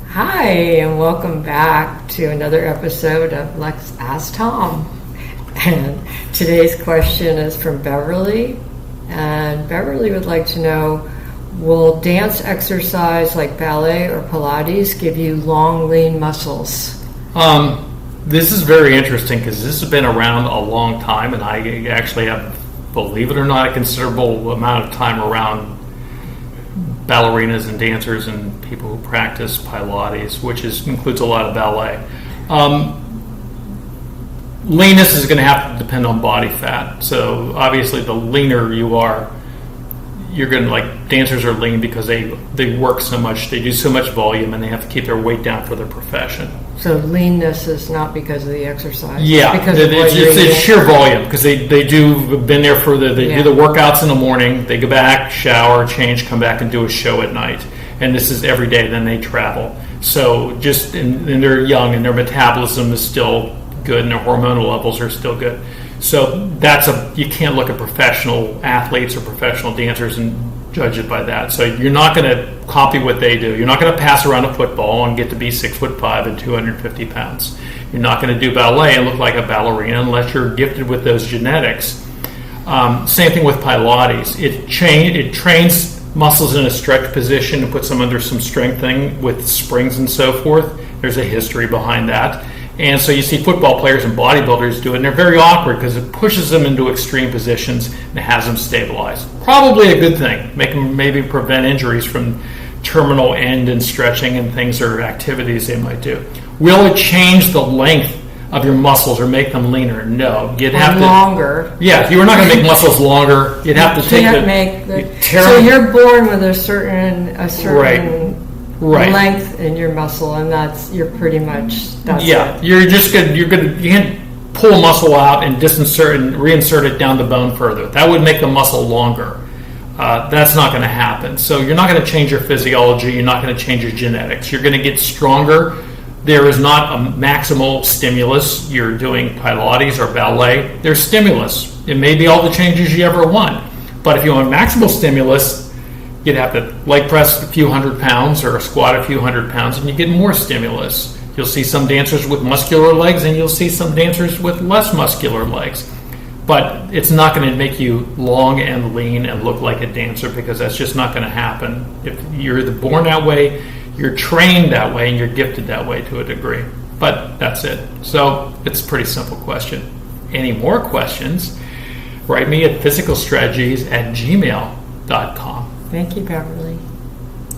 Hi, and welcome back to another episode of Let's Ask Tom. And today's question is from Beverly. And Beverly would like to know, will dance exercise like ballet or Pilates give you long, lean muscles? This is very interesting because this has been around a long time, and I actually have, believe it or not, a considerable amount of time around ballerinas and dancers and people who practice Pilates, which includes a lot of ballet. Leanness is going to have to depend on body fat. So obviously the leaner you are, you're going to, like, dancers are lean because they work so much, they do so much volume, and they have to keep their weight down for their profession. So leanness is not because of the exercise? Yeah, it's sheer volume because they been there for they do the workouts in the morning, they go back, shower, change, come back and do a show at night. And this is every day, then they travel. So and they're young and their metabolism is still good and their hormonal levels are still good. So you can't look at professional athletes or professional dancers and judge it by that. So you're not going to copy what they do. You're not going to pass around a football and get to be 6'5" and 250 pounds. You're not going to do ballet and look like a ballerina unless you're gifted with those genetics. Same thing with Pilates. It trains muscles in a stretch position and puts them under some strengthening with springs and so forth. There's a history behind that. And so you see football players and bodybuilders do it, and they're very awkward because it pushes them into extreme positions and has them stabilize. Probably a good thing. Maybe prevent injuries from terminal end and stretching and things or activities they might do. Will it change the length of your muscles or make them leaner? No. You'd have to longer. Yeah, you were not going to make muscles longer. You'd have to so you're born with a certain right. length in your muscle, and you're pretty much it. You can't pull a muscle out and disinsert and reinsert it down the bone further. That would make the muscle longer. That's not going to happen. So you're not going to change your physiology. You're not going to change your genetics. You're going to get stronger. There is not a maximal stimulus. You're doing Pilates or ballet. There's stimulus. It may be all the changes you ever want. But if you want maximal stimulus, you'd have to leg press a few hundred pounds or squat a few hundred pounds, and you get more stimulus. You'll see some dancers with muscular legs, and you'll see some dancers with less muscular legs. But it's not going to make you long and lean and look like a dancer because that's just not going to happen. If you're either born that way, you're trained that way, and you're gifted that way to a degree. But that's it. So it's a pretty simple question. Any more questions, write me at physicalstrategies@gmail.com. Thank you, Beverly.